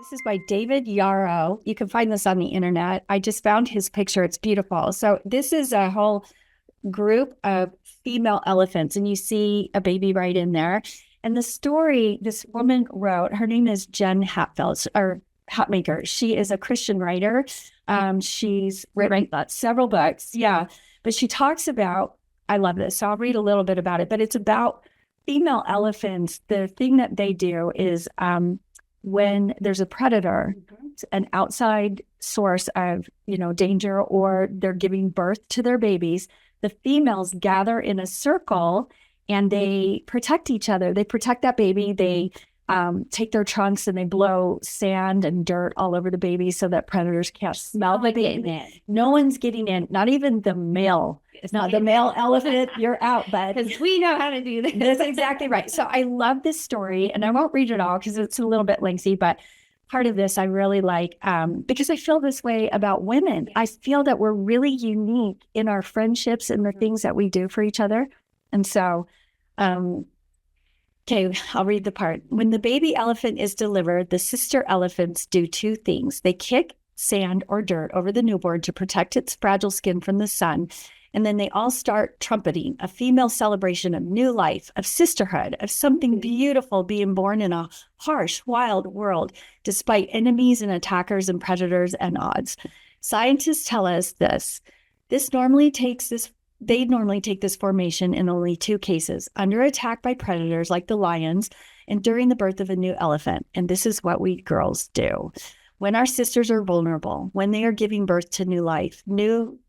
This is by David Yarrow. You can find this on the internet. I just found his picture. It's beautiful. So this is a whole group of female elephants, and you see a baby right in there. And the story this woman wrote, her name is Jen Hatfield, or Hatmaker. She is a Christian writer. She's written several books. Yeah. But she talks about, I love this. So I'll read a little bit about it, but it's about female elephants. The thing that they do is when there's a predator, an outside source of, danger, or they're giving birth to their babies, the females gather in a circle and they protect each other. They protect that baby. They take their trunks and they blow sand and dirt all over the baby so that predators can't smell the baby. No one's getting in, not even the male. It's not the male elephant. You're out, bud. Because we know how to do this. That's exactly right. So I love this story, and I won't read it all because it's a little bit lengthy, but part of this I really like because I feel this way about women. I feel that we're really unique in our friendships and the things that we do for each other. And so, okay, I'll read the part. When the baby elephant is delivered, the sister elephants do two things. They kick sand or dirt over the newborn to protect its fragile skin from the sun. And then they all start trumpeting, a female celebration of new life, of sisterhood, of something beautiful being born in a harsh, wild world, despite enemies and attackers and predators and odds. Scientists tell us they normally take this formation in only two cases: under attack by predators like the lions, and during the birth of a new elephant. And this is what we girls do. When our sisters are vulnerable, when they are giving birth to new life, new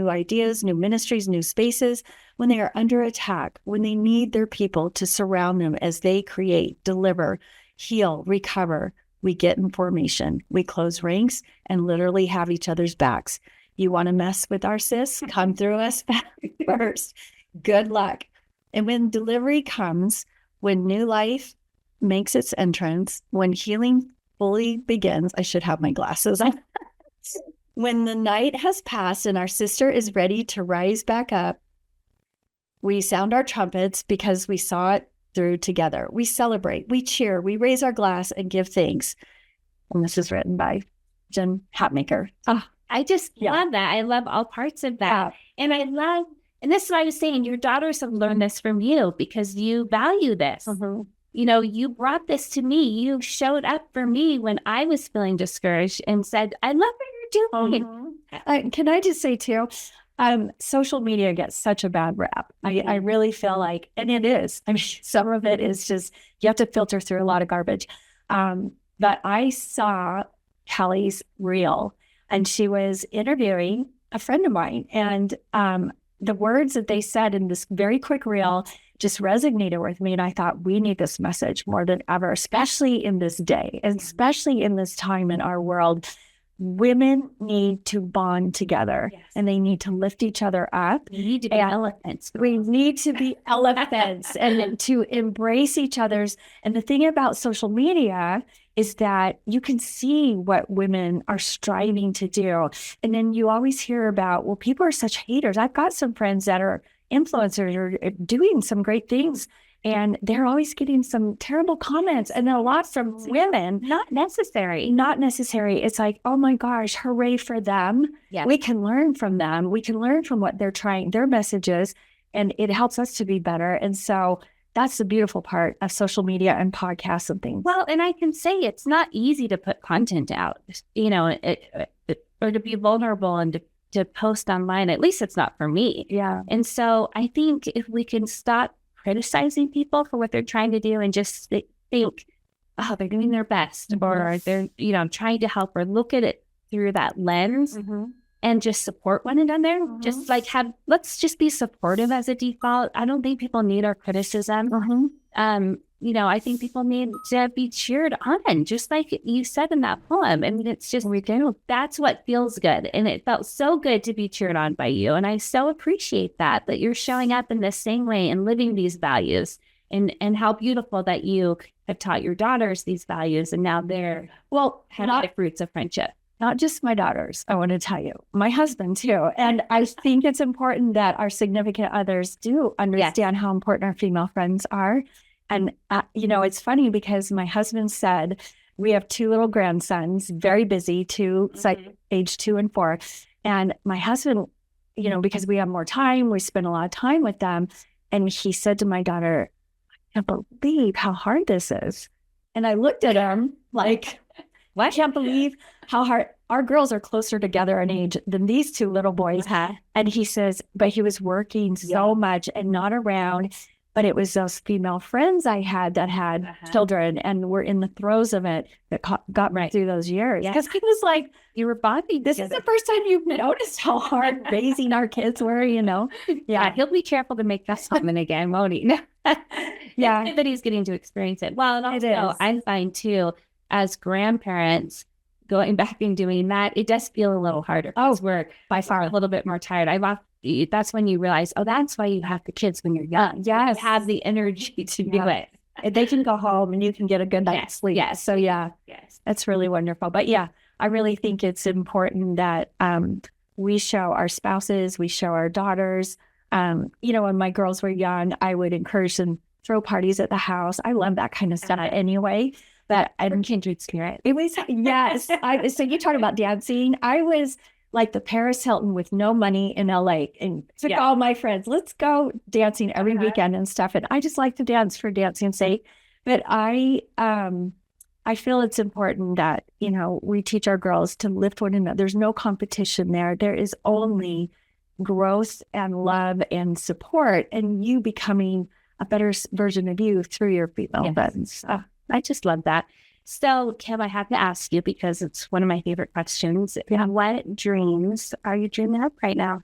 ideas, new ministries, new spaces, when they are under attack, when they need their people to surround them as they create, deliver, heal, recover, we get in formation. We close ranks and literally have each other's backs. You want to mess with our sis? Come through us first. Good luck. And when delivery comes, when new life makes its entrance, when healing fully begins, I should have my glasses on. When the night has passed and our sister is ready to rise back up, we sound our trumpets because we saw it through together. We celebrate, we cheer, we raise our glass and give thanks. And this is written by Jen Hatmaker. Oh, I just love that. I love all parts of that. And and this is what I was saying, your daughters have learned this from you because you value this. Mm-hmm. You brought this to me. You showed up for me when I was feeling discouraged and said, I love what you're doing. Mm-hmm. Can I just say too, social media gets such a bad rap. I really feel like, and it is, I mean, some of it is just, you have to filter through a lot of garbage. But I saw Kelly's reel, and she was interviewing a friend of mine, and the words that they said in this very quick reel just resonated with me. And I thought, we need this message more than ever, especially in this day, and especially in this time in our world. Women need to bond together, and they need to lift each other up. We need to be elephants. We need to be elephants and to embrace each other's. And the thing about social media is that you can see what women are striving to do. And then you always hear about, well, people are such haters. I've got some friends that are influencers or doing some great things, and they're always getting some terrible comments, and a lot from women. Not necessary. It's like, oh my gosh, hooray for them. Yes. We can learn from them. We can learn from what they're trying, their messages, and it helps us to be better. And so that's the beautiful part of social media and podcasts and things. Well, and I can say it's not easy to put content out, or to be vulnerable and to post online. At least it's not for me. Yeah. And so I think if we can stop criticizing people for what they're trying to do and just think, oh, they're doing their best, or they're, trying to help, or look at it through that lens, and just support one another. Just like let's just be supportive as a default. I don't think people need our criticism. I think people need to be cheered on, just like you said in that poem. I mean, it's just, that's what feels good. And it felt so good to be cheered on by you. And I so appreciate that you're showing up in the same way and living these values, and how beautiful that you have taught your daughters these values. And now they're, the fruits of friendship. Not just my daughters, I want to tell you, my husband too. And I think it's important that our significant others do understand how important our female friends are. And, it's funny because my husband said we have two little grandsons, very busy, age 2 and 4. And my husband, because we have more time, we spend a lot of time with them. And he said to my daughter, I can't believe how hard this is. And I looked at him like, I can't believe how hard. Our girls are closer together in age than these two little boys had. And he says, but he was working so much and not around. But it was those female friends I had that had children and were in the throes of it that got me through those years. Because he was like, you were bonding. This is the first time you've noticed how hard raising our kids were, Yeah, he'll be careful to make that happen again, won't he? Yeah. But he's getting to experience it. Well, and also I find too, as grandparents, going back and doing that, it does feel a little harder. We're by far a little bit more tired. That's when you realize, that's why you have the kids when you're young. Yes. You have the energy to do it. They can go home and you can get a good night's sleep. Yes. So that's really wonderful. But I really think it's important that we show our spouses, we show our daughters. When my girls were young, I would encourage them throw parties at the house. I love that kind of stuff anyway. But I'm kindred spirit. It was, yes. So you talk about dancing. I was like the Paris Hilton with no money in LA and took all my friends, let's go dancing every weekend and stuff. And I just like to dance for dancing's sake. But I feel it's important that, we teach our girls to lift one another. There's no competition there. There is only growth and love and support and you becoming a better version of you through your female friends. I just love that. So, Kim, I have to ask you because it's one of my favorite questions. What dreams are you dreaming of right now?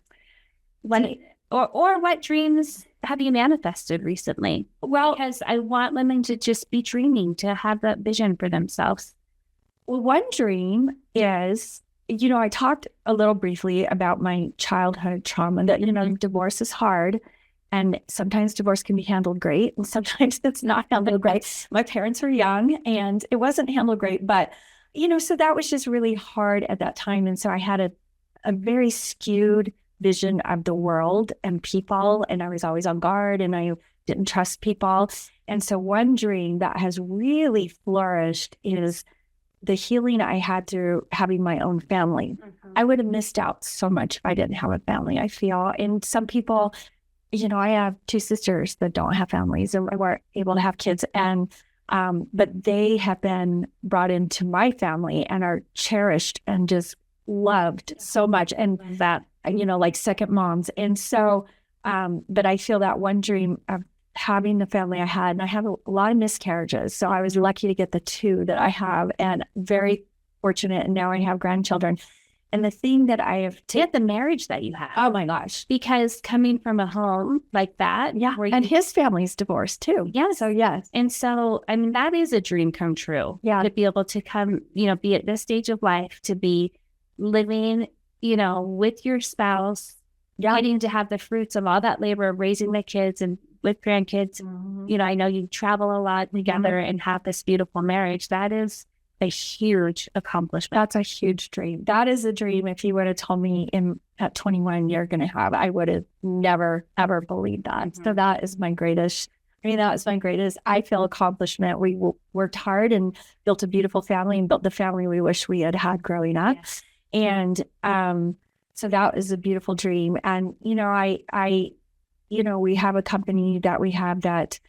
Or what dreams have you manifested recently? Well, because I want women to just be dreaming, to have that vision for themselves. Well, one dream is, I talked a little briefly about my childhood trauma that, divorce is hard. And sometimes divorce can be handled great and sometimes it's not handled great. My parents were young and it wasn't handled great, but, so that was just really hard at that time. And so I had a very skewed vision of the world and people, and I was always on guard and I didn't trust people. And so one dream that has really flourished is the healing I had through having my own family. I would have missed out so much if I didn't have a family, I feel. And some people, I have 2 sisters that don't have families and weren't able to have kids. And, but they have been brought into my family and are cherished and just loved so much. And that, like second moms. And so, but I feel that one dream of having the family I had, and I have a lot of miscarriages. So I was lucky to get the 2 that I have and very fortunate. And now I have grandchildren. And the thing that I have to get the marriage that you have. Oh my gosh. Because coming from a home like that. Yeah. And his family's divorced too. Yeah. So yes. And so, that is a dream come true. Yeah. To be able to come, be at this stage of life, to be living, with your spouse, getting to have the fruits of all that labor of raising the kids and with grandkids. I know you travel a lot together and have this beautiful marriage. That is a huge accomplishment. That's a huge dream. That is a dream. If you would have told me at 21 you're going to have, I would have never, ever believed that. So that is my greatest, that is my greatest, I feel, accomplishment. We worked hard and built a beautiful family and built the family we wish we had had growing up. Yes. And so that is a beautiful dream. And, we have a company that we have that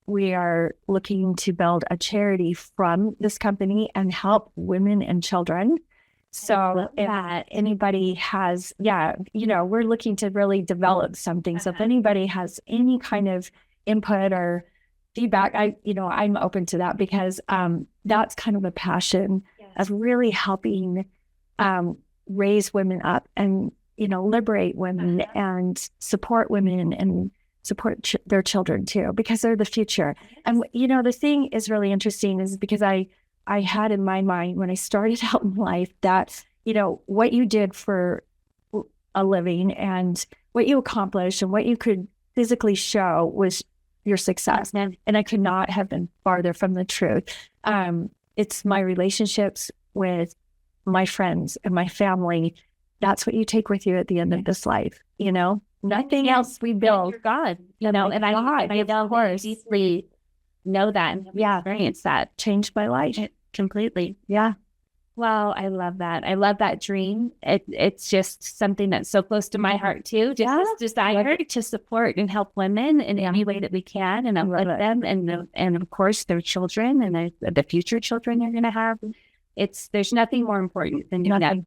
we are looking to build a charity from this company and help women and children. So if anybody has, we're looking to really develop something. So if anybody has any kind of input or feedback, I'm open to that because that's kind of a passion of really helping raise women up and, liberate women and support women and support their children too, because they're the future. And, the thing is really interesting is because I had in my mind when I started out in life that, what you did for a living and what you accomplished and what you could physically show was your success. And I could not have been farther from the truth. It's my relationships with my friends and my family. That's what you take with you at the end of this life, Nothing else we build. You're God, and I know deeply know that and experience that. Changed my life. Completely. Yeah. Wow, I love that. I love that dream. It's just something that's so close to my heart too. Just this desire to support and help women in any way that we can, and uplift them, and of course their children and the future children they're going to have. There's nothing more important than doing that